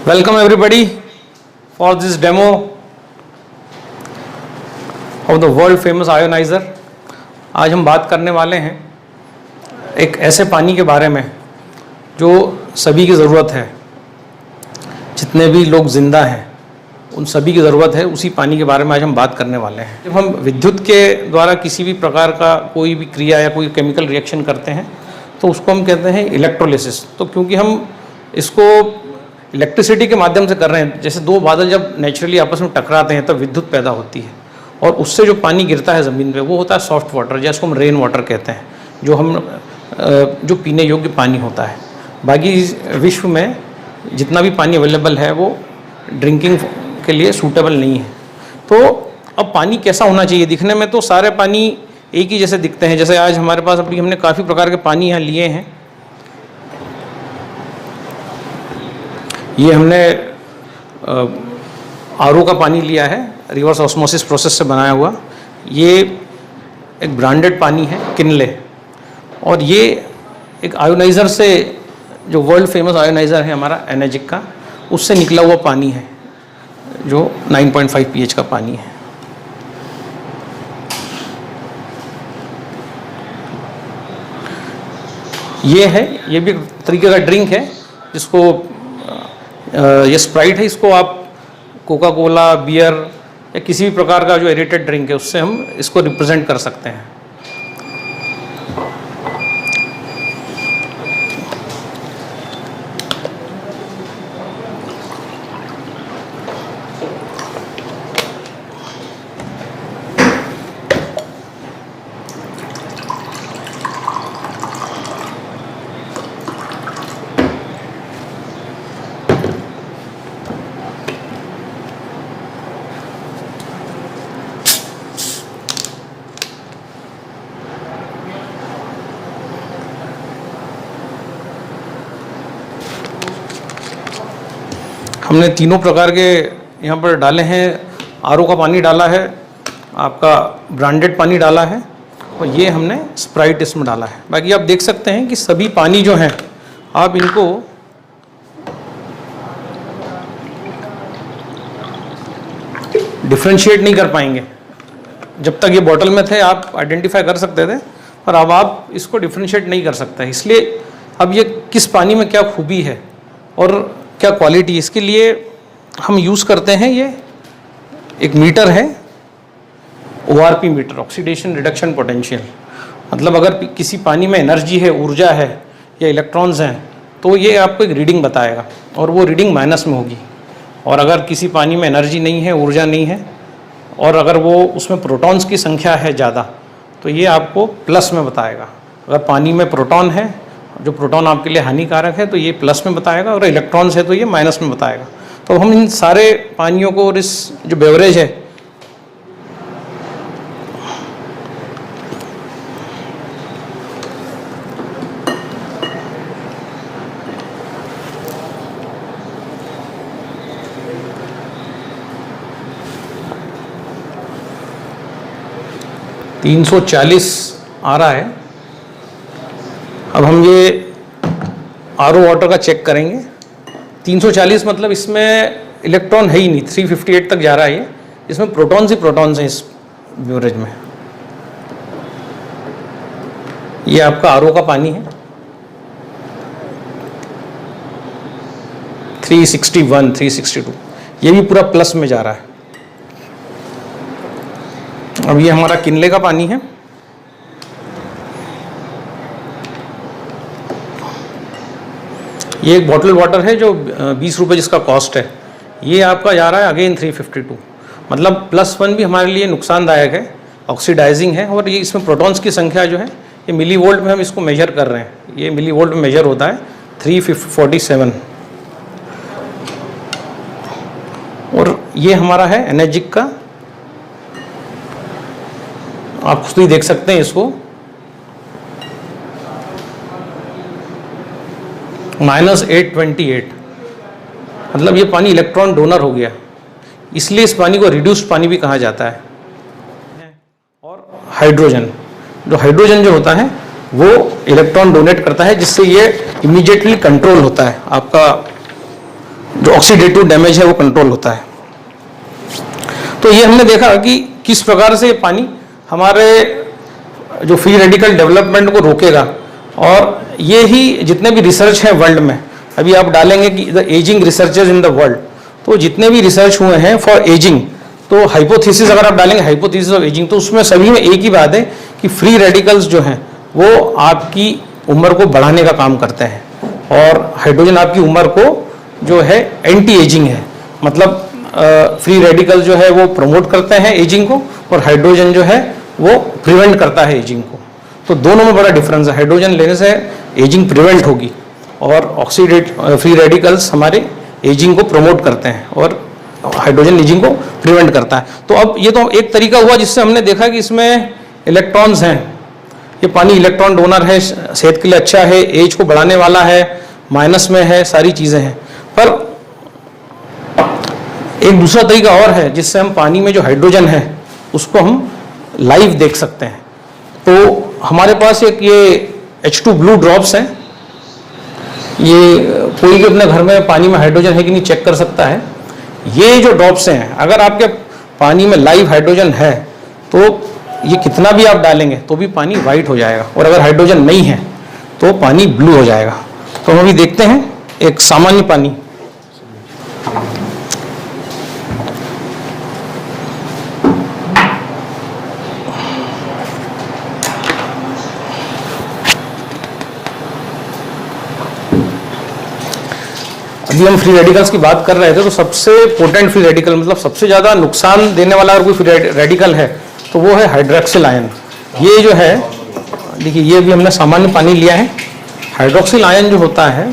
Welcome everybody for this demo of the world famous ionizer। आज हम बात करने वाले हैं एक ऐसे पानी के बारे में जो सभी की ज़रूरत है, जितने भी लोग ज़िंदा हैं उन सभी की ज़रूरत है। उसी पानी के बारे में आज हम बात करने वाले हैं। जब हम विद्युत के द्वारा किसी भी प्रकार का कोई भी क्रिया या कोई केमिकल रिएक्शन करते हैं तो उसको हम कहते हैं इलेक्ट्रोलिसिस। तो क्योंकि हम इसको इलेक्ट्रिसिटी के माध्यम से कर रहे हैं, जैसे दो बादल जब नेचुरली आपस में टकराते हैं तब विद्युत पैदा होती है और उससे जो पानी गिरता है ज़मीन पे वो होता है सॉफ्ट वाटर, जिसको हम रेन वाटर कहते हैं, जो पीने योग्य पानी होता है। बाकी विश्व में जितना भी पानी अवेलेबल है वो ड्रिंकिंग के लिए सूटेबल नहीं है। तो अब पानी कैसा होना चाहिए? दिखने में तो सारे पानी एक ही जैसे दिखते हैं। जैसे आज हमारे पास अभी हमने काफ़ी प्रकार के पानी यहाँ लिए हैं। ये हमने आरओ का पानी लिया है, रिवर्स ऑस्मोसिस प्रोसेस से बनाया हुआ। ये एक ब्रांडेड पानी है किनले, और ये एक आयोनाइज़र से, जो वर्ल्ड फेमस आयोनाइज़र है हमारा एनर्जिक का, उससे निकला हुआ पानी है जो 9.5 pH का पानी है। ये भी एक तरीके का ड्रिंक है जिसको ये स्प्राइट है। इसको आप कोका कोला, बियर या किसी भी प्रकार का जो एरेटेड ड्रिंक है उससे हम इसको रिप्रेजेंट कर सकते हैं। हमने तीनों प्रकार के यहाँ पर डाले हैं। आरओ का पानी डाला है, आपका ब्रांडेड पानी डाला है, और ये हमने स्प्राइट इसमें डाला है। बाकी आप देख सकते हैं कि सभी पानी जो हैं आप इनको डिफ्रेंशिएट नहीं कर पाएंगे। जब तक ये बॉटल में थे आप आइडेंटिफाई कर सकते थे, पर अब आप इसको डिफ्रेंशिएट नहीं कर सकते। इसलिए अब ये किस पानी में क्या खूबी है और क्या क्वालिटी, इसके लिए हम यूज़ करते हैं ये एक मीटर है, ORP meter, oxidation reduction potential. मतलब अगर किसी पानी में एनर्जी है, ऊर्जा है या इलेक्ट्रॉन्स हैं तो ये आपको एक रीडिंग बताएगा, और वो रीडिंग माइनस में होगी। और अगर किसी पानी में एनर्जी नहीं है, ऊर्जा नहीं है, और अगर वो उसमें प्रोटॉन्स की संख्या है ज़्यादा, तो ये आपको प्लस में बताएगा। अगर पानी में प्रोटॉन है, जो प्रोटॉन आपके लिए हानिकारक है, तो ये प्लस में बताएगा, और इलेक्ट्रॉन्स है तो ये माइनस में बताएगा। तो हम इन सारे पानियों को और इस जो बेवरेज है $340 आ रहा है। अब हम ये आरओ वाटर का चेक करेंगे। 340 मतलब इसमें इलेक्ट्रॉन है ही नहीं, 358 तक जा रहा है ये। इसमें प्रोटॉन्स ही प्रोटॉन्स हैं इस बेवरेज में। ये आपका आरओ का पानी है। 361, 362, ये भी पूरा प्लस में जा रहा है। अब ये हमारा किनले का पानी है। ये एक बॉटल वाटर है जो 20 रुपये जिसका कॉस्ट है। ये आपका जा रहा है अगेन 352। मतलब +1 भी हमारे लिए नुकसानदायक है, ऑक्सीडाइजिंग है। और ये इसमें प्रोटॉन्स की संख्या जो है ये मिली वोल्ट में हम इसको मेजर कर रहे हैं। ये मिली वोल्ट में मेजर होता है 347। और ये हमारा है एनर्जिक का, आप खुद ही देख सकते हैं इसको, -828। मतलब ये पानी इलेक्ट्रॉन डोनर हो गया, इसलिए इस पानी को रिड्यूस्ड पानी भी कहा जाता है। और हाइड्रोजन जो होता है वो इलेक्ट्रॉन डोनेट करता है, जिससे ये इमीडिएटली कंट्रोल होता है। आपका जो ऑक्सीडेटिव डैमेज है वो कंट्रोल होता है। तो ये हमने देखा कि किस प्रकार से ये पानी हमारे जो फ्री रेडिकल डेवलपमेंट को रोकेगा। और ये ही जितने भी रिसर्च हैं वर्ल्ड में, अभी आप डालेंगे कि the ageing researches in the world, तो जितने भी रिसर्च हुए हैं फॉर एजिंग, तो हाइपोथेसिस अगर आप डालेंगे हाइपोथेसिस ऑफ एजिंग, तो उसमें सभी में एक ही बात है कि फ्री रेडिकल्स जो हैं वो आपकी उम्र को बढ़ाने का काम करते हैं, और हाइड्रोजन आपकी उम्र को जो है एंटी एजिंग है, मतलब फ्री रेडिकल जो है वो प्रमोट करते हैं एजिंग को, और हाइड्रोजन जो है वो प्रिवेंट करता है एजिंग को। तो दोनों में बड़ा डिफरेंस है। हाइड्रोजन लेने से एजिंग प्रिवेंट होगी, और फ्री रेडिकल्स हमारे एजिंग को प्रमोट करते हैं, और हाइड्रोजन एजिंग को प्रिवेंट करता है। तो अब ये तो एक तरीका हुआ जिससे हमने देखा कि इसमें इलेक्ट्रॉन्स हैं, ये पानी इलेक्ट्रॉन डोनर है, सेहत के लिए अच्छा है, एज को बढ़ाने वाला है, माइनस में है, सारी चीज़ें हैं। पर एक दूसरा तरीका और है जिससे हम पानी में जो हाइड्रोजन है उसको हम लाइव देख सकते हैं। तो हमारे पास एक ये H2 ब्लू ड्रॉप्स हैं, ये कोई भी अपने घर में पानी में हाइड्रोजन है कि नहीं चेक कर सकता है। ये जो ड्रॉप्स हैं, अगर आपके पानी में लाइव हाइड्रोजन है तो ये कितना भी आप डालेंगे तो भी पानी वाइट हो जाएगा, और अगर हाइड्रोजन नहीं है तो पानी ब्लू हो जाएगा। तो हम अभी देखते हैं एक सामान्य पानी। अभी हम फ्री रेडिकल्स की बात कर रहे थे, तो सबसे पोटेंट फ्री रेडिकल, मतलब सबसे ज़्यादा नुकसान देने वाला अगर कोई फ्री रेडिकल है तो वो है हाइड्रोक्सिल आयन। ये जो है, देखिए ये भी हमने सामान्य पानी लिया है। हाइड्रोक्सिल आयन जो होता है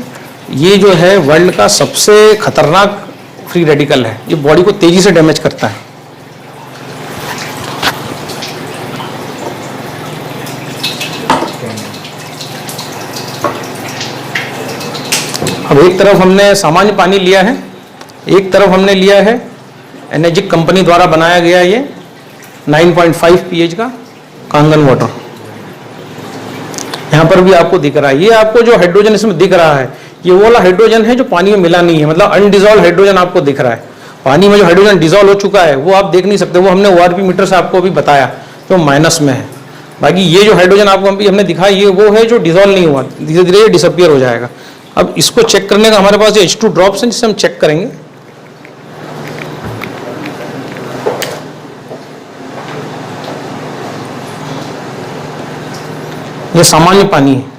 ये जो है वर्ल्ड का सबसे खतरनाक फ्री रेडिकल है, ये बॉडी को तेजी से डैमेज करता है। अब एक तरफ हमने सामान्य पानी लिया है, एक तरफ हमने लिया है एनर्जिक कंपनी द्वारा बनाया गया ये 9.5 pH का कांगन वाटर। यहाँ पर भी आपको दिख रहा है, ये आपको जो हाइड्रोजन इसमें दिख रहा है ये वो वाला हाइड्रोजन है जो पानी में मिला नहीं है, मतलब अनडिजॉल्व हाइड्रोजन आपको दिख रहा है। पानी में जो हाइड्रोजन डिजॉल्व हो चुका है वो आप देख नहीं सकते, वो हमने ORP मीटर से आपको अभी बताया तो माइनस में है। बाकी ये जो हाइड्रोजन आपको अभी हमने दिखाया ये वो है जो डिजॉल्व नहीं हुआ, धीरे धीरे ये डिसअपियर हो जाएगा। अब इसको चेक करने का हमारे पास H2 ड्रॉप्स हैं जिससे हम चेक करेंगे। ये सामान्य पानी है।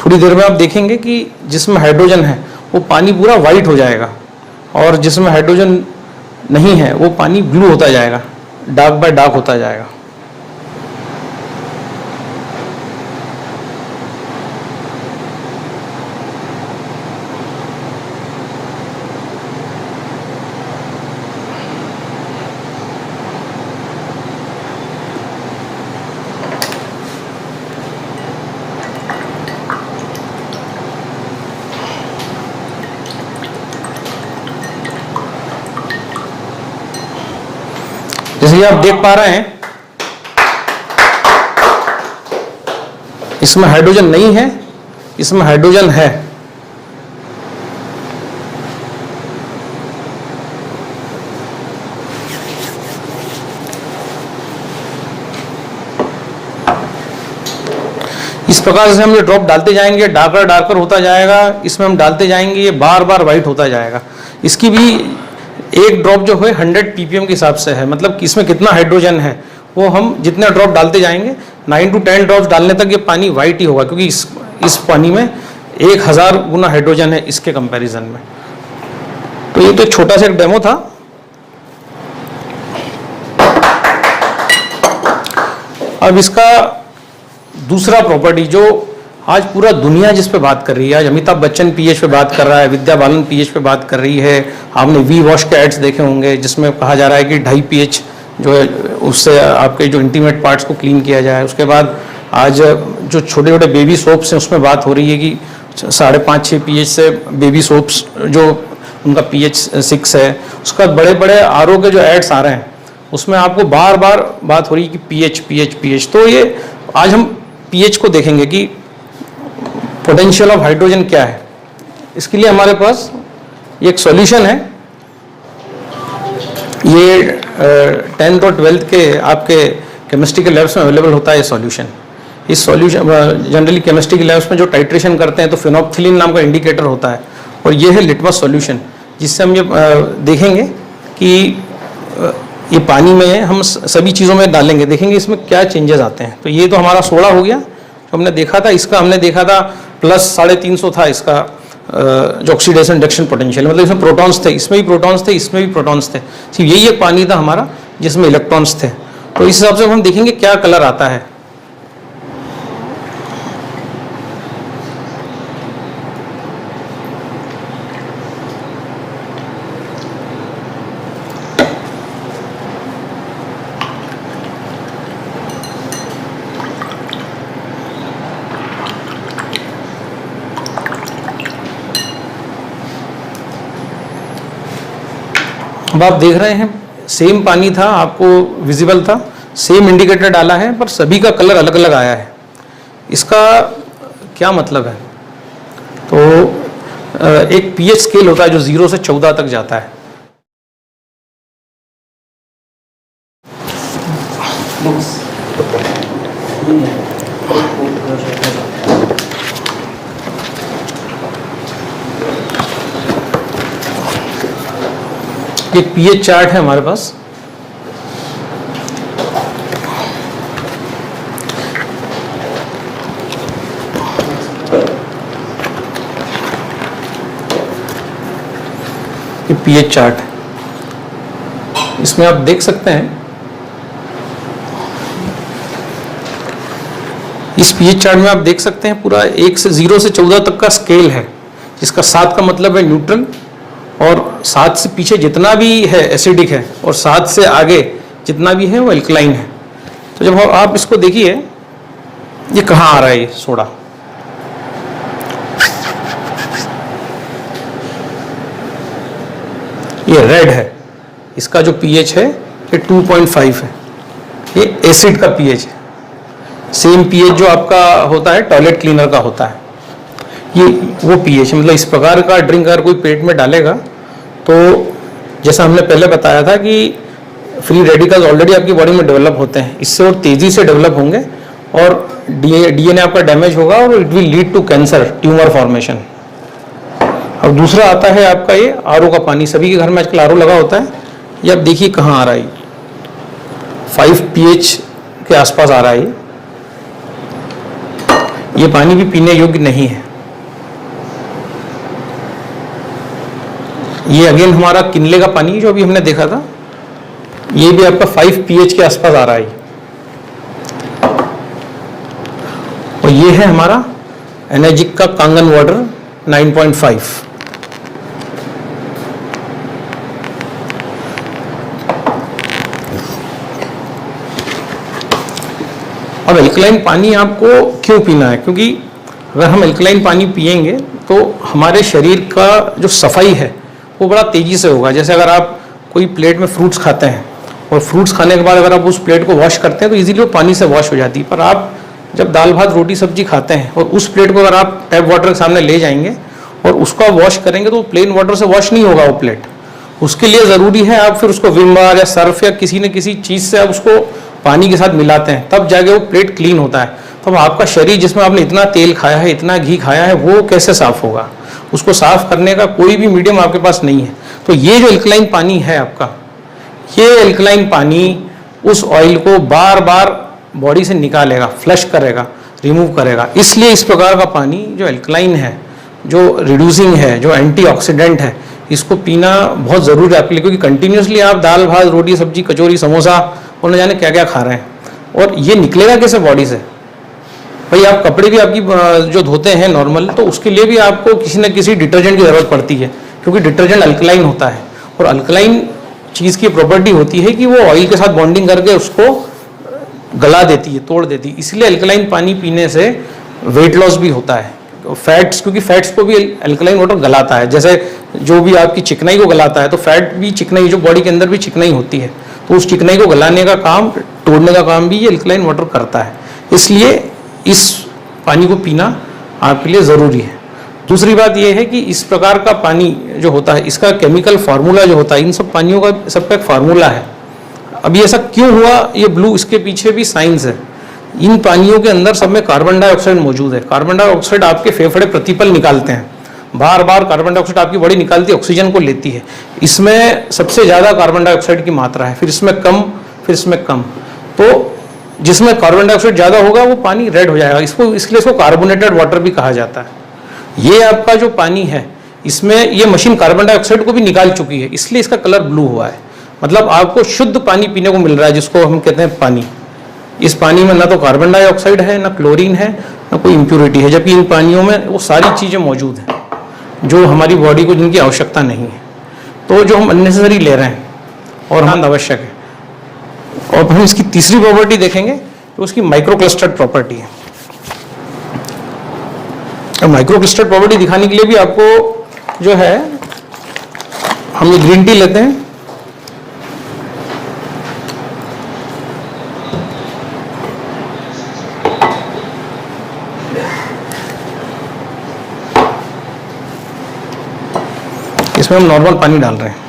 थोड़ी देर में आप देखेंगे कि जिसमें हाइड्रोजन है वो पानी पूरा वाइट हो जाएगा, और जिसमें हाइड्रोजन नहीं है वो पानी ब्लू होता जाएगा, डार्क बाय डार्क होता जाएगा। जैसे कि आप देख पा रहे हैं इसमें हाइड्रोजन नहीं है, इसमें हाइड्रोजन है। इस प्रकार से हम ये ड्रॉप डालते जाएंगे, डार्कर डार्कर होता जाएगा, इसमें हम डालते जाएंगे, ये बार बार वाइट होता जाएगा। इसकी भी एक ड्रॉप जो है 100 ppm के हिसाब से है, मतलब कि इसमें कितना हाइड्रोजन है वो हम जितने ड्रॉप डालते जाएंगे 9 to 10 ड्रॉप्स डालने तक ये पानी वाइट ही होगा, क्योंकि इस पानी में 1000 गुना हाइड्रोजन है इसके कंपैरिजन में। तो ये तो एक छोटा सा एक डेमो था। अब इसका दूसरा प्रॉपर्टी जो आज पूरा दुनिया जिस पे बात कर रही है, आज अमिताभ बच्चन पीएच पे बात कर रहा है, विद्या बालन पीएच पे बात कर रही है, आपने वी वॉश के एड्स देखे होंगे जिसमें कहा जा रहा है कि 2.5 pH जो है उससे आपके जो इंटीमेट पार्ट्स को क्लीन किया जाए। उसके बाद आज जो छोटे छोटे बेबी सोप्स हैं उसमें बात हो रही है कि 5.5-6 pH से बेबी सोप्स जो उनका pH 6 है। उसका बड़े बड़े आरओ के जो एड्स आ रहे हैं उसमें आपको बार बार बात हो रही है कि pH। तो ये आज हम pH को देखेंगे कि पोटेंशियल ऑफ हाइड्रोजन क्या है। इसके लिए हमारे पास एक सॉल्यूशन है, ये 10th और 12th के आपके केमिस्ट्री के लैब्स में अवेलेबल होता है ये सॉल्यूशन। इस सॉल्यूशन जनरली केमिस्ट्री के लैब्स में जो टाइट्रेशन करते हैं तो फिनोप्थिलीन नाम का इंडिकेटर होता है, और ये है लिटमस सॉल्यूशन, जिससे हम ये देखेंगे कि ये पानी में हम सभी चीज़ों में डालेंगे, देखेंगे इसमें क्या चेंजेस आते हैं। तो ये तो हमारा सोडा हो गया जो हमने देखा था, इसका हमने देखा था प्लस 350 था इसका जो ऑक्सीडेशन रिडक्शन पोटेंशियल, मतलब इसमें प्रोटॉन्स थे, इसमें भी प्रोटॉन्स थे, इसमें भी प्रोटॉन्स थे। सिर्फ यही एक पानी था हमारा जिसमें इलेक्ट्रॉन्स थे। तो इस हिसाब से हम देखेंगे क्या कलर आता है। अब आप देख रहे हैं सेम पानी था, आपको विजिबल था, सेम इंडिकेटर डाला है, पर सभी का कलर अलग अलग आया है। इसका क्या मतलब है? तो एक pH स्केल होता है जो 0 से 14 तक जाता है। एक pH चार्ट है हमारे पास। ये pH चार्ट है, इसमें आप देख सकते हैं इस pH चार्ट में आप देख सकते हैं पूरा 0 से 14 तक का स्केल है, जिसका 7 का मतलब है न्यूट्रल, और 7 से पीछे जितना भी है एसिडिक है, और 7 से आगे जितना भी है वो एल्कलाइन है। तो जब आप इसको देखिए ये कहाँ आ रहा है, ये सोडा ये रेड है, इसका जो pH है ये 2.5 है, ये एसिड का pH है। सेम pH जो आपका होता है टॉयलेट क्लीनर का होता है, ये वो pH है। मतलब इस प्रकार का ड्रिंक अगर कोई पेट में डालेगा तो जैसा हमने पहले बताया था कि फ्री रेडिकल्स ऑलरेडी आपकी बॉडी में डेवलप होते हैं, इससे और तेज़ी से डेवलप होंगे और डीएनए आपका डैमेज होगा और it will lead to cancer, tumour formation. अब दूसरा आता है आपका ये आरओ का पानी, सभी के घर में आजकल आरओ लगा होता है। ये आप देखिए कहाँ आ रहा है, 5 pH के आसपास आ रहा है। ये पानी भी पीने योग्य नहीं है। ये अगेन हमारा किनले का पानी जो अभी हमने देखा था, ये भी आपका 5 pH के आसपास आ रहा है। और ये है हमारा एनर्जिक का कांगन वाटर 9.5। अब एल्कलाइन पानी आपको क्यों पीना है? क्योंकि अगर हम एल्कलाइन पानी पिएंगे तो हमारे शरीर का जो सफाई है वो बड़ा तेज़ी से होगा। जैसे अगर आप कोई प्लेट में फ्रूट्स खाते हैं और फ्रूट्स खाने के बाद अगर आप उस प्लेट को वॉश करते हैं तो इजीली वो पानी से वॉश हो जाती है। पर आप जब दाल भात रोटी सब्जी खाते हैं और उस प्लेट को अगर आप टैप वाटर के सामने ले जाएंगे और उसको वॉश करेंगे तो प्लेन वाटर से वॉश नहीं होगा वो प्लेट। उसके लिए ज़रूरी है आप फिर उसको विम बार या सर्फ या किसी न किसी चीज़ से आप उसको पानी के साथ मिलाते हैं, तब जाके वो प्लेट क्लीन होता है। तो आपका शरीर जिसमें आपने इतना तेल खाया है, इतना घी खाया है, वो कैसे साफ़ होगा? उसको साफ़ करने का कोई भी मीडियम आपके पास नहीं है। तो ये जो एल्कलाइन पानी है आपका, ये एल्कलाइन पानी उस ऑयल को बार बार बॉडी से निकालेगा, फ्लश करेगा, रिमूव करेगा। इसलिए इस प्रकार का पानी जो एल्कलाइन है, जो रिड्यूसिंग है, जो एंटीऑक्सीडेंट है, इसको पीना बहुत ज़रूरी है आपके लिए। क्योंकि कंटिन्यूसली आप दाल भात रोटी सब्जी कचौरी समोसा और न जाने क्या क्या खा रहे हैं, और ये निकलेगा कैसे बॉडी से? भाई आप कपड़े भी आपकी जो धोते हैं नॉर्मल, तो उसके लिए भी आपको किसी न किसी डिटर्जेंट की ज़रूरत पड़ती है, क्योंकि डिटर्जेंट अल्कलाइन होता है। और अल्कलाइन चीज़ की प्रॉपर्टी होती है कि वो ऑयल के साथ बॉन्डिंग करके उसको गला देती है, तोड़ देती है। इसलिए अल्कलाइन पानी पीने से वेट लॉस भी होता है। फैट्स, क्योंकि फैट्स को भी अल्कलाइन वाटर गलाता है, जैसे जो भी आपकी चिकनाई को गलाता है, तो फैट भी चिकनाई, जो बॉडी के अंदर भी चिकनाई होती है, तो उस चिकनाई को गलाने का काम, तोड़ने का काम भी ये अल्कलाइन वाटर करता है। इसलिए इस पानी को पीना आपके लिए ज़रूरी है। दूसरी बात यह है कि इस प्रकार का पानी जो होता है, इसका केमिकल फार्मूला जो होता है, इन सब पानियों का सबका एक फार्मूला है। अब ये ऐसा क्यों हुआ, ये ब्लू, इसके पीछे भी साइंस है। इन पानियों के अंदर सब में कार्बन डाइऑक्साइड मौजूद है। कार्बन डाइऑक्साइड आपके फेफड़े प्रतिपल निकालते हैं, बार बार कार्बन डाइऑक्साइड आपकी बॉडी निकालती है, ऑक्सीजन को लेती है। इसमें सबसे ज़्यादा कार्बन डाइऑक्साइड की मात्रा है, फिर इसमें कम, फिर इसमें कम। तो जिसमें कार्बन डाइऑक्साइड ज़्यादा होगा वो पानी रेड हो जाएगा, इसको, इसलिए इसको कार्बोनेटेड वाटर भी कहा जाता है। ये आपका जो पानी है, इसमें ये मशीन कार्बन डाइऑक्साइड को भी निकाल चुकी है, इसलिए इसका कलर ब्लू हुआ है। मतलब आपको शुद्ध पानी पीने को मिल रहा है, जिसको हम कहते हैं पानी। इस पानी में ना तो कार्बन डाइऑक्साइड है, ना क्लोरीन है, ना कोई इम्प्योरिटी है, जबकि इन पानियों में वो सारी चीज़ें मौजूद हैं जो हमारी बॉडी को, जिनकी आवश्यकता नहीं है, तो जो हम अननेसेसरी ले रहे हैं और हम आवश्यक है। और हम इसकी तीसरी प्रॉपर्टी देखेंगे तो उसकी माइक्रो क्लस्टर्ड प्रॉपर्टी है। माइक्रो क्लस्टर्ड प्रॉपर्टी दिखाने के लिए भी आपको जो है, हम ये ग्रीन टी लेते हैं, इसमें हम नॉर्मल पानी डाल रहे हैं।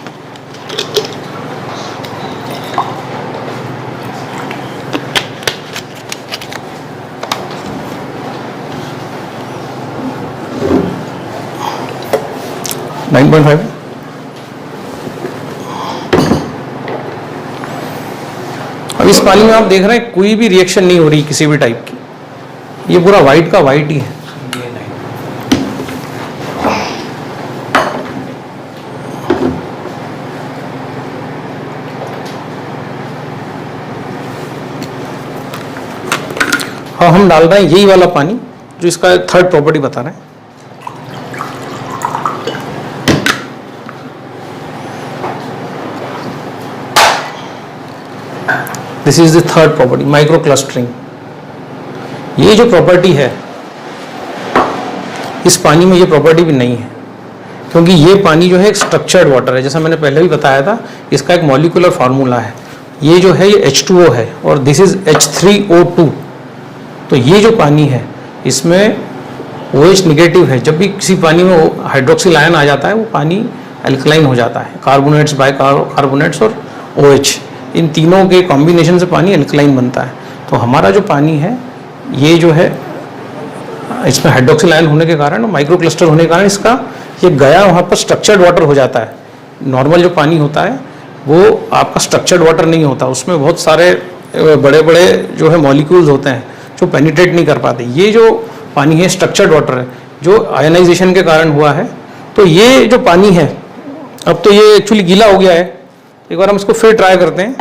अब इस पानी में आप देख रहे हैं कोई भी रिएक्शन नहीं हो रही किसी भी टाइप की, ये पूरा वाइट का वाइट ही है। हाँ, हम डाल रहे हैं यही वाला पानी जो इसका थर्ड प्रॉपर्टी बता रहे हैं। This is the third property, micro clustering. ये जो प्रॉपर्टी है, इस पानी में ये प्रॉपर्टी भी नहीं है, क्योंकि ये पानी जो है एक स्ट्रक्चर्ड वाटर है। जैसा मैंने पहले भी बताया था, इसका एक मॉलिक्यूलर फार्मूला है। ये जो है ये H2O है और दिस इज H3O2। तो ये जो पानी है, इसमें OH निगेटिव है। जब भी किसी पानी में हाइड्रोक्सिल आयन आ जाता है, वो पानी अल्कलाइन हो जाता है। कार्बोनेट्स, बाइकार्बोनेट्स और OH, इन तीनों के कॉम्बिनेशन से पानी अल्कलाइन बनता है। तो हमारा जो पानी है, ये जो है, इसमें हाइड्रोक्सिल आयन होने के कारण, माइक्रो क्लस्टर होने के कारण, इसका ये गया वहाँ पर स्ट्रक्चर्ड वाटर हो जाता है। नॉर्मल जो पानी होता है वो आपका स्ट्रक्चर्ड वाटर नहीं होता, उसमें बहुत सारे बड़े बड़े जो है मॉलिक्यूल्स होते हैं जो पेनिट्रेट नहीं कर पाते। ये जो पानी है स्ट्रक्चर्ड वाटर है, जो आयनाइजेशन के कारण हुआ है। तो ये जो पानी है, अब तो ये एक्चुअली गीला हो गया है। एक बार हम इसको फिर ट्राई करते हैं।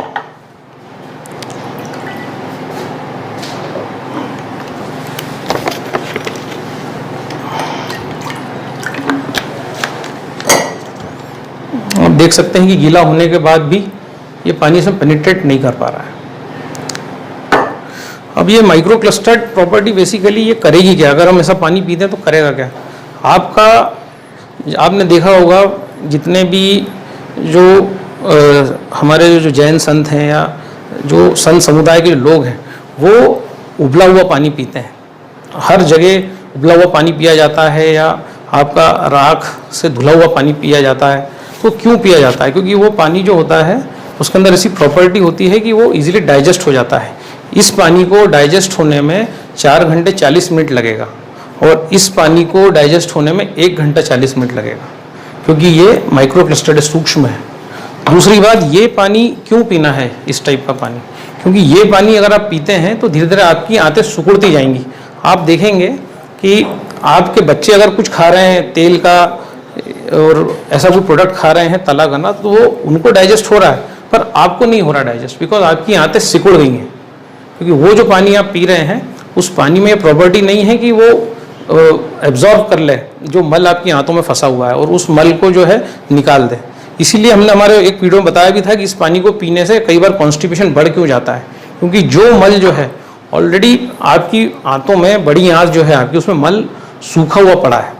आप देख सकते हैं कि गीला होने के बाद भी ये पानी इसमें पेनिट्रेट नहीं कर पा रहा है। अब ये माइक्रो क्लस्टर्ड प्रॉपर्टी बेसिकली ये करेगी क्या? अगर हम ऐसा पानी पीते हैं तो करेगा क्या? आपने देखा होगा, जितने भी जो हमारे जो जैन संत हैं या जो संत समुदाय के लोग हैं, वो उबला हुआ पानी पीते हैं। हर जगह उबला हुआ पानी पिया जाता है, या आपका राख से धुला हुआ पानी पिया जाता है। तो क्यों पिया जाता है? क्योंकि वो पानी जो होता है उसके अंदर ऐसी प्रॉपर्टी होती है कि वो इजीली डाइजेस्ट हो जाता है। इस पानी को डाइजेस्ट होने में 4 घंटे 40 मिनट लगेगा, और इस पानी को डाइजेस्ट होने में 1 घंटा 40 मिनट लगेगा, क्योंकि ये माइक्रो क्लस्टर्ड सूक्ष्म है। दूसरी बात, ये पानी क्यों पीना है, इस टाइप का पानी? क्योंकि ये पानी अगर आप पीते हैं तो धीरे धीरे आपकी आंतें सिकुड़ती जाएंगी। आप देखेंगे कि आपके बच्चे अगर कुछ खा रहे हैं तेल का और ऐसा कोई प्रोडक्ट खा रहे हैं तला गना, तो वो उनको डाइजेस्ट हो रहा है, पर आपको नहीं हो रहा डाइजेस्ट, बिकॉज आपकी आंतें सिकुड़ गई हैं। क्योंकि वो जो पानी आप पी रहे हैं, उस पानी में प्रॉपर्टी नहीं है कि वो एब्जॉर्ब कर ले जो मल आपकी आंतों में फंसा हुआ है और उस मल को जो है निकाल दे। इसीलिए हमने हमारे एक वीडियो में बताया भी था कि इस पानी को पीने से कई बार कॉन्स्टिपेशन बढ़ क्यों जाता है, क्योंकि जो मल जो है ऑलरेडी आपकी आंतों में, बड़ी आंत जो है आपकी, उसमें मल सूखा हुआ पड़ा है,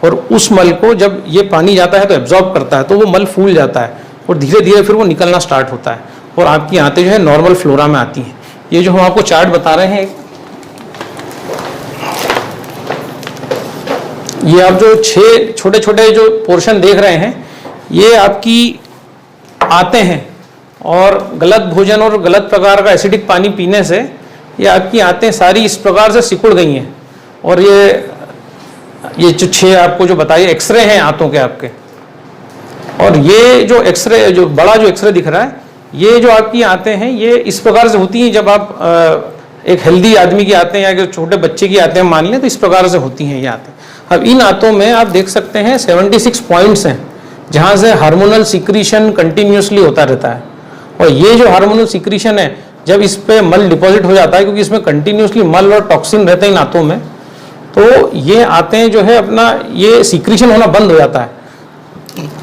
और उस मल को जब ये पानी जाता है तो एब्जॉर्ब करता है, तो वो मल फूल जाता है और धीरे धीरे फिर वो निकलना स्टार्ट होता है और आपकी आंतें जो है नॉर्मल फ्लोरा में आती हैं। ये जो हम आपको चार्ट बता रहे हैं, ये आप जो 6 छोटे छोटे जो पोर्शन देख रहे हैं, ये आपकी आंतें हैं, और गलत भोजन और गलत प्रकार का एसिडिक पानी पीने से ये आपकी आंतें सारी इस प्रकार से सिकुड़ गई हैं। और ये जो 6 आपको जो बताइए एक्सरे हैं आंतों के आपके, और ये जो एक्सरे, जो बड़ा जो एक्सरे दिख रहा है, ये जो आपकी आंतें हैं ये इस प्रकार से होती हैं। जब आप एक हेल्दी आदमी की आंतें या छोटे बच्चे की आंतें मान लें तो इस प्रकार से होती हैं ये आंतें। अब इन आंतों में आप देख सकते हैं 76 पॉइंट्स हैं जहाँ से हार्मोनल सिक्रीशन कंटिन्यूसली होता रहता है, और ये जो हार्मोनल सिक्रीशन है, जब इस पे मल डिपॉजिट हो जाता है, क्योंकि इसमें कंटिन्यूसली मल और टॉक्सिन रहते हैं इन आंतों में, तो ये आंतें जो है अपना ये सिक्रीशन होना बंद हो जाता है।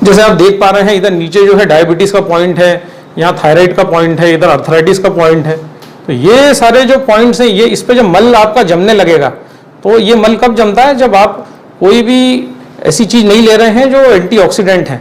जैसे आप देख पा रहे हैं, इधर नीचे जो है डायबिटीज का पॉइंट है, यहाँ थायराइड का पॉइंट है, इधर अर्थराइटिस का पॉइंट है। तो ये सारे जो पॉइंट्स हैं, ये इस पे जब मल आपका जमने लगेगा, तो ये मल कब जमता है, जब आप कोई भी ऐसी चीज़ नहीं ले रहे हैं जो एंटीऑक्सीडेंट है।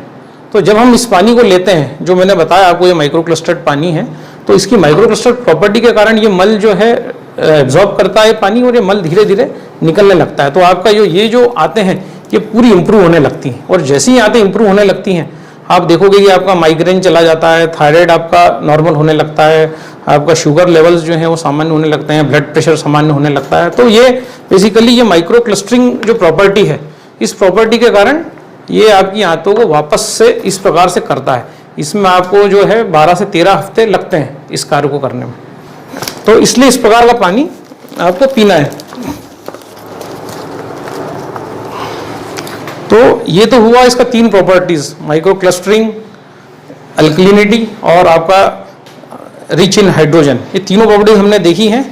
तो जब हम इस पानी को लेते हैं, जो मैंने बताया आपको ये माइक्रोक्लस्टर्ड पानी है, तो इसकी माइक्रोक्लस्टर्ड प्रॉपर्टी के कारण ये मल जो है एब्जॉर्ब करता है पानी, और ये मल धीरे धीरे निकलने लगता है। तो आपका ये जो आते हैं ये पूरी इंप्रूव होने लगती हैं, और जैसे ही आते इंप्रूव होने लगती हैं, आप देखोगे कि आपका माइग्रेन चला जाता है, थायराइड आपका नॉर्मल होने लगता है, आपका शुगर लेवल्स जो है वो सामान्य होने लगते हैं, ब्लड प्रेशर सामान्य होने लगता है। तो ये बेसिकली ये माइक्रो क्लस्टरिंग जो प्रॉपर्टी है, इस प्रॉपर्टी के कारण ये आपकी आंतों को वापस से इस प्रकार से करता है। इसमें आपको जो है 12 से 13 हफ्ते लगते हैं इस कार्य को करने में। तो इसलिए इस प्रकार का पानी आपको पीना है। तो ये तो हुआ इसका 3 प्रॉपर्टीज, माइक्रो क्लस्टरिंग, अल्कलिनिटी और आपका रिच इन हाइड्रोजन। ये तीनों प्रॉपर्टीज हमने देखी हैं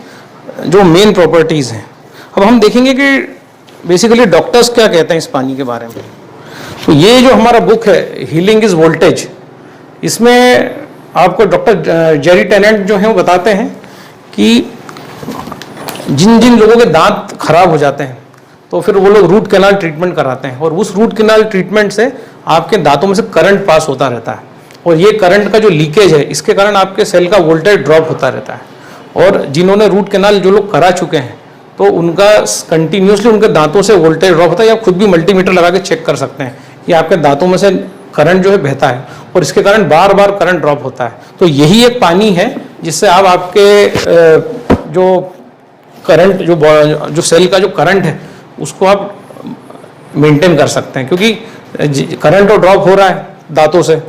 जो मेन प्रॉपर्टीज हैं। अब हम देखेंगे कि बेसिकली डॉक्टर्स क्या कहते हैं इस पानी के बारे में। तो ये जो हमारा बुक है हीलिंग इज वोल्टेज, इसमें आपको डॉक्टर जेरी टेनेंट जो है वो बताते हैं कि जिन जिन लोगों के दांत खराब हो जाते हैं तो फिर वो लोग रूट कैनाल ट्रीटमेंट कराते हैं, और उस रूट कैनाल ट्रीटमेंट से आपके दांतों में से करंट पास होता रहता है, और ये करंट का जो लीकेज है इसके कारण आपके सेल का वोल्टेज ड्रॉप होता रहता है। और जिन्होंने रूट कैनाल जो लोग करा चुके हैं तो उनका कंटिन्यूसली उनके दांतों से वोल्टेज ड्रॉप होता है, या खुद भी मल्टीमीटर लगा के चेक कर सकते हैं कि आपके दांतों में से करंट जो है बहता है, और इसके कारण बार बार करंट ड्रॉप होता है। तो यही एक पानी है जिससे आप आपके जो करंट जो सेल का जो करंट है उसको आप मेंटेन कर सकते हैं, क्योंकि करंट तो ड्रॉप हो रहा है दांतों से,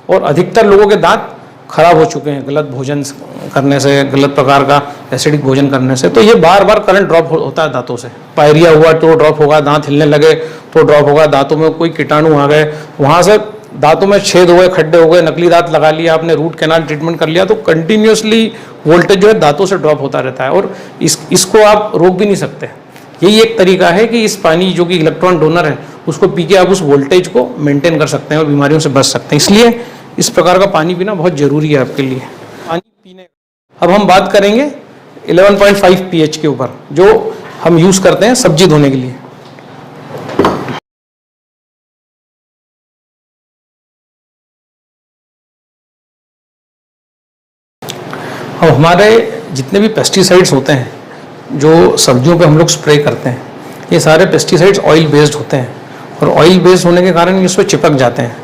और अधिकतर लोगों के दांत खराब हो चुके हैं गलत भोजन करने से, गलत प्रकार का एसिडिक भोजन करने से। तो ये बार बार करंट ड्रॉप होता है दांतों से। पायरिया हुआ तो ड्रॉप होगा, दांत हिलने लगे तो ड्रॉप होगा, दांतों में कोई कीटाणु आ गए, वहाँ से दांतों में छेद हो गए, खड्डे हो गए, नकली दांत लगा लिया आपने, रूट कैनाल ट्रीटमेंट कर लिया, तो कंटिन्यूसली वोल्टेज जो है दांतों से ड्रॉप होता रहता है, और इसको आप रोक भी नहीं सकते। यही एक तरीका है कि इस पानी जो कि इलेक्ट्रॉन डोनर है उसको पी के आप उस वोल्टेज को मेंटेन कर सकते हैं और बीमारियों से बच सकते हैं। इसलिए इस प्रकार का पानी पीना बहुत जरूरी है आपके लिए। पानी पीने अब हम बात करेंगे 11.5 pH के ऊपर, जो हम यूज करते हैं सब्जी धोने के लिए। अब हमारे जितने भी पेस्टिसाइड्स होते हैं जो सब्जियों पे हम लोग स्प्रे करते हैं, ये सारे पेस्टिसाइड्स ऑयल बेस्ड होते हैं, और ऑयल बेस्ड होने के कारण ये उस पर चिपक जाते हैं,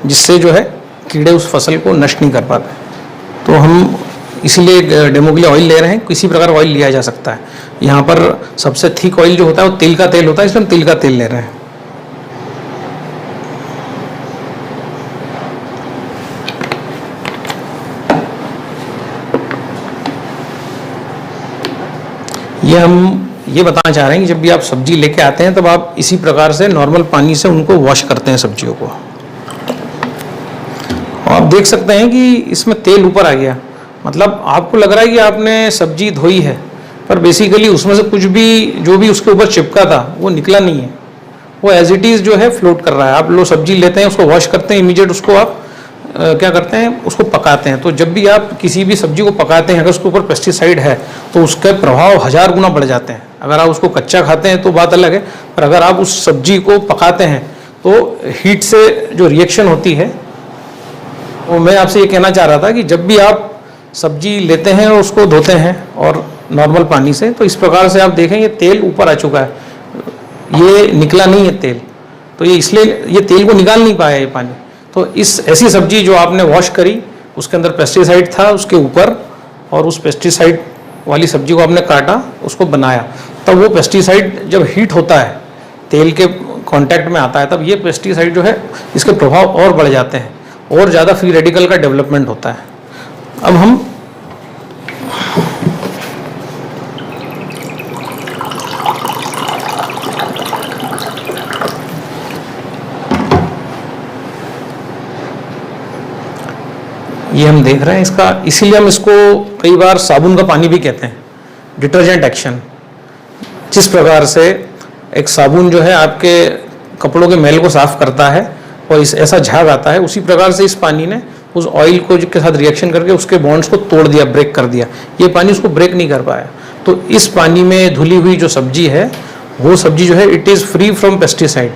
जिससे जो है कीड़े उस फसल को नष्ट नहीं कर पाते। तो हम इसीलिए डेमो के लिए ऑयल ले रहे हैं। किसी प्रकार ऑयल लिया जा सकता है। यहाँ पर सबसे थिक ऑयल जो होता है वो तिल का तेल होता है, इसलिए हम तिल का तेल ले रहे हैं। ये बताना चाह रहे हैं कि जब भी आप सब्जी लेके आते हैं तब आप इसी प्रकार से नॉर्मल पानी से उनको वॉश करते हैं सब्जियों को। और आप देख सकते हैं कि इसमें तेल ऊपर आ गया, मतलब आपको लग रहा है कि आपने सब्जी धोई है, पर बेसिकली उसमें से कुछ भी जो भी उसके ऊपर चिपका था वो निकला नहीं है, वो एज इट इज़ जो है फ्लोट कर रहा है। आप लो सब्जी लेते हैं, उसको वॉश करते हैं, इमीडिएट उसको आप क्या करते हैं, उसको पकाते हैं। तो जब भी आप किसी भी सब्जी को पकाते हैं, अगर उसके ऊपर पेस्टिसाइड है तो उसका प्रभाव 1000 गुना बढ़ जाते हैं। अगर आप उसको कच्चा खाते हैं तो बात अलग है, पर अगर आप उस सब्जी को पकाते हैं तो हीट से जो रिएक्शन होती है, वो मैं आपसे ये कहना चाह रहा था कि जब भी आप सब्जी लेते हैं और उसको धोते हैं और नॉर्मल पानी से, तो इस प्रकार से आप देखें ये तेल ऊपर आ चुका है, ये निकला नहीं है तेल, तो ये इसलिए ये तेल को निकाल नहीं पाया ये पानी। तो इस ऐसी सब्जी जो आपने वॉश करी, उसके अंदर पेस्टिसाइड था उसके ऊपर, और उस पेस्टिसाइड वाली सब्जी को आपने काटा, उसको बनाया, तब वो पेस्टिसाइड जब हीट होता है, तेल के कांटेक्ट में आता है, तब ये पेस्टिसाइड जो है इसके प्रभाव और बढ़ जाते हैं और ज़्यादा फ्री रेडिकल का डेवलपमेंट होता है। अब हम ये हम देख रहे हैं इसका, इसीलिए हम इसको कई बार साबुन का पानी भी कहते हैं, डिटर्जेंट एक्शन। जिस प्रकार से एक साबुन जो है आपके कपड़ों के मैल को साफ करता है और इस ऐसा झाग आता है, उसी प्रकार से इस पानी ने उस ऑयल को के साथ रिएक्शन करके उसके बॉन्ड्स को तोड़ दिया, ब्रेक कर दिया। ये पानी उसको ब्रेक नहीं कर पाया। तो इस पानी में धुली हुई जो सब्जी है, वो सब्जी जो है it is free from pesticide.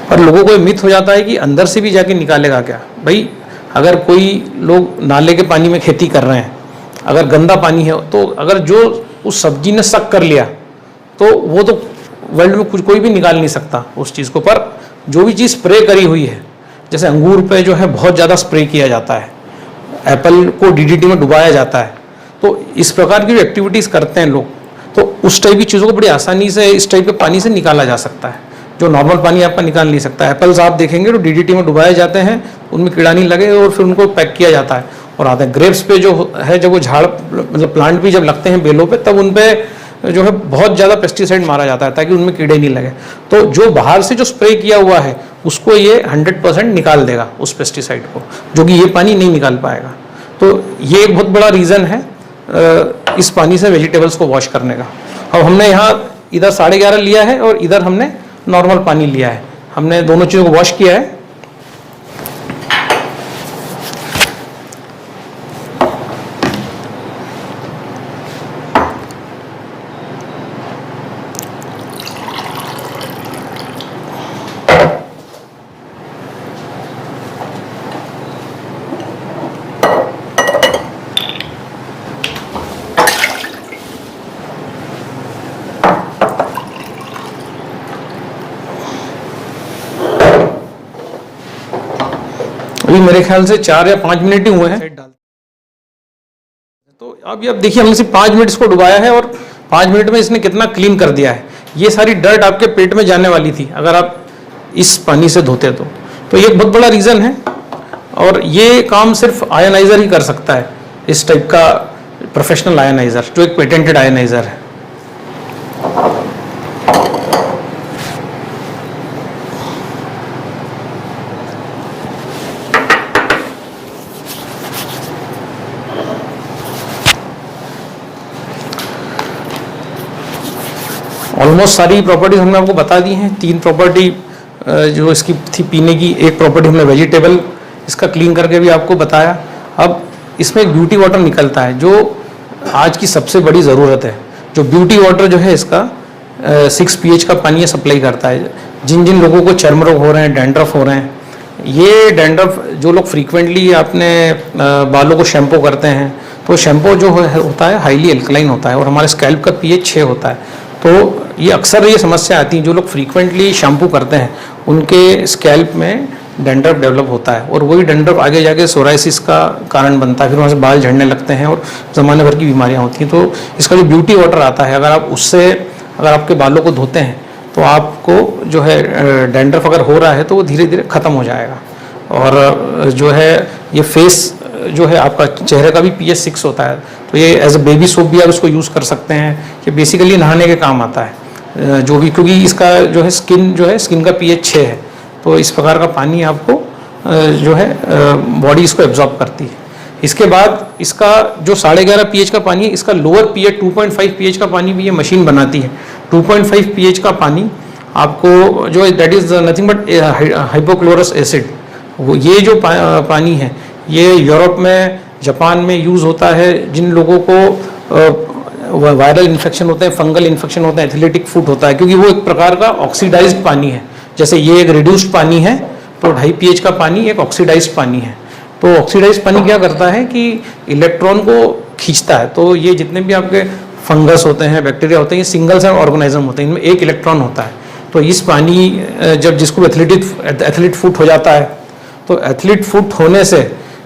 पर लोगों को मिथ हो जाता है कि अंदर से भी जाके निकालेगा क्या। भाई अगर कोई लोग नाले के पानी में खेती कर रहे हैं, अगर गंदा पानी है, तो अगर जो उस सब्जी ने सक कर लिया तो वो तो वर्ल्ड में कुछ कोई भी निकाल नहीं सकता उस चीज़ को। पर जो भी चीज़ स्प्रे करी हुई है, जैसे अंगूर पे जो है बहुत ज़्यादा स्प्रे किया जाता है, एप्पल को डीडीटी में डुबाया जाता है, तो इस प्रकार की जो एक्टिविटीज़ करते हैं लोग, तो उस टाइप की चीज़ों को बड़ी आसानी से इस टाइप के पानी से निकाला जा सकता है, जो नॉर्मल पानी आपका निकाल नहीं सकता। एप्पल्स आप देखेंगे तो डीडीटी में डुबाए जाते हैं, उनमें कीड़ा नहीं लगे और फिर उनको पैक किया जाता है और आते हैं। ग्रेप्स पे जो है, जब वो झाड़ मतलब प्लांट भी जब लगते हैं बेलों पे, तब उन पे जो है बहुत ज़्यादा पेस्टिसाइड मारा जाता है ताकि उनमें कीड़े नहीं लगे। तो जो बाहर से जो स्प्रे किया हुआ है उसको ये 100% निकाल देगा उस पेस्टिसाइड को, जो कि ये पानी नहीं निकाल पाएगा। तो ये एक बहुत बड़ा रीज़न है इस पानी से वेजिटेबल्स को वॉश करने का। अब हमने यहाँ इधर 11:30 लिया है और इधर हमने नॉर्मल पानी लिया है, हमने दोनों चीज़ों को वॉश किया है। अभी मेरे ख्याल से 4 या 5 मिनट ही हुए हैं। तो अभी अब देखिए, हमने सिर्फ 5 मिनट इसको डुबाया है और 5 मिनट में इसने कितना क्लीन कर दिया है। ये सारी डर्ट आपके पेट में जाने वाली थी अगर आप इस पानी से धोते तो ये बहुत बड़ा रीज़न है। और ये काम सिर्फ आयनाइज़र ही कर सकता है, इस टाइप का प्रोफेशनल आयनाइज़र, जो एक पेटेंटेड आयनाइज़र है। ऑलमोस्ट सारी प्रॉपर्टीज हमने आपको बता दी हैं। 3 प्रॉपर्टी जो इसकी थी पीने की, एक प्रॉपर्टी हमने वेजिटेबल इसका क्लीन करके भी आपको बताया। अब इसमें एक ब्यूटी वाटर निकलता है जो आज की सबसे बड़ी ज़रूरत है। जो ब्यूटी वाटर जो है इसका 6 pH का पानी सप्लाई करता है। जिन जिन लोगों को चर्म रोग हो रहे हैं, डैंड्रफ हो रहे हैं, ये डैंड्रफ जो लोग फ्रीक्वेंटली अपने बालों को शैम्पू करते हैं, तो शैम्पू जो होता है हाईली एल्कलाइन होता है और हमारे स्कैल्प का pH 6 होता है। तो ये अक्सर ये समस्या आती है, जो लोग फ्रीक्वेंटली शैम्पू करते हैं उनके स्कैल्प में डैंड्रफ डेवलप होता है और वही डैंड्रफ आगे जाके सोराइसिस का कारण बनता है। फिर वहाँ से बाल झड़ने लगते हैं और ज़माने भर की बीमारियाँ होती हैं। तो इसका जो ब्यूटी वाटर आता है, अगर आप उससे अगर आपके बालों को धोते हैं तो आपको जो है डैंड्रफ अगर हो रहा है तो वो धीरे धीरे ख़त्म हो जाएगा। और जो है ये फेस जो है आपका चेहरे का भी pH 6 होता है, तो ये एज अ बेबी सोप भी आप इसको यूज़ कर सकते हैं। ये बेसिकली नहाने के काम आता है जो भी, क्योंकि इसका जो है स्किन का pH 6 है, तो इस प्रकार का पानी आपको जो है बॉडी इसको एब्जॉर्ब करती है। इसके बाद इसका जो 11.5 pH का पानी है, इसका लोअर pH 2.5 pH का पानी भी ये मशीन बनाती है। 2.5 pH का पानी आपको जो that is nothing but hypochlorous acid. वो ये जो पानी है ये यूरोप में, जापान में यूज़ होता है जिन लोगों को वायरल इन्फेक्शन होते हैं, फंगल इन्फेक्शन होते हैं, एथलेटिक फुट होता है, क्योंकि वो एक प्रकार का ऑक्सीडाइज्ड पानी है। जैसे ये एक रिड्यूस्ड पानी है, तो 2.5 pH का पानी एक ऑक्सीडाइज्ड पानी है। तो ऑक्सीडाइज्ड पानी क्या करता है कि इलेक्ट्रॉन को खींचता है। तो ये जितने भी आपके फंगस होते हैं, बैक्टीरिया होते हैं, ये सिंगल सेल ऑर्गेनिज्म होते हैं, इनमें एक इलेक्ट्रॉन होता है। तो इस पानी जब जिसको एथलीट फुट हो जाता है, तो एथलीट फुट होने से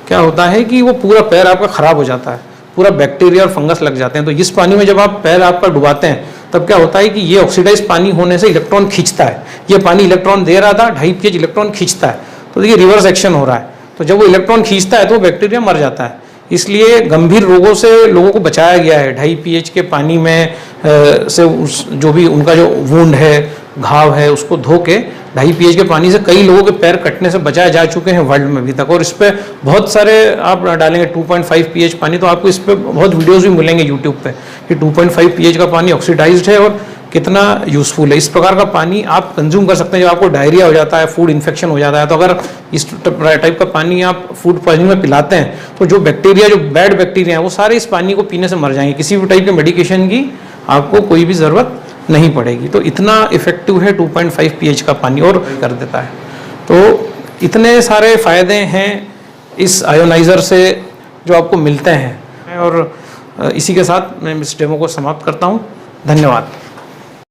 क्या होता है कि वो पूरा पैर आपका ख़राब हो जाता है, पूरा बैक्टीरिया और फंगस लग जाते हैं। तो इस पानी में जब आप पैर आपका डुबाते हैं तब क्या होता है कि ये ऑक्सीडाइज पानी होने से इलेक्ट्रॉन खींचता है। ये पानी इलेक्ट्रॉन दे रहा था, 2.5 pH इलेक्ट्रॉन खींचता है, तो देखिए रिवर्स एक्शन हो रहा है। तो जब वो इलेक्ट्रॉन खींचता है तो वो बैक्टीरिया मर जाता है। इसलिए गंभीर रोगों से लोगों को बचाया गया है 2.5 pH के पानी में से जो भी उनका जो वुंड है, घाव है, उसको धो के 2.5 pH के पानी से कई लोगों के पैर कटने से बचाए जा चुके हैं वर्ल्ड में अभी तक। और इस पर बहुत सारे आप डालेंगे 2.5 pH पानी, तो आपको इस पर बहुत वीडियोस भी मिलेंगे यूट्यूब पे कि 2.5 pH का पानी ऑक्सीडाइज्ड है और कितना यूज़फुल है। इस प्रकार का पानी आप कंज्यूम कर सकते हैं जब आपको डायरिया हो जाता है, फूड इन्फेक्शन हो जाता है। तो अगर इस टाइप का पानी आप फूड पॉइजनिंग में पिलाते हैं तो जो बैक्टीरिया, जो बैड बैक्टीरिया हैं, वो सारे इस पानी को पीने से मर जाएंगे। किसी भी टाइप के मेडिकेशन की आपको कोई भी ज़रूरत नहीं पड़ेगी। तो इतना इफेक्टिव है 2.5 pH का पानी और कर देता है। तो इतने सारे फ़ायदे हैं इस आयोनाइज़र से जो आपको मिलते हैं। और इसी के साथ मैं इस डेमो को समाप्त करता हूँ। धन्यवाद।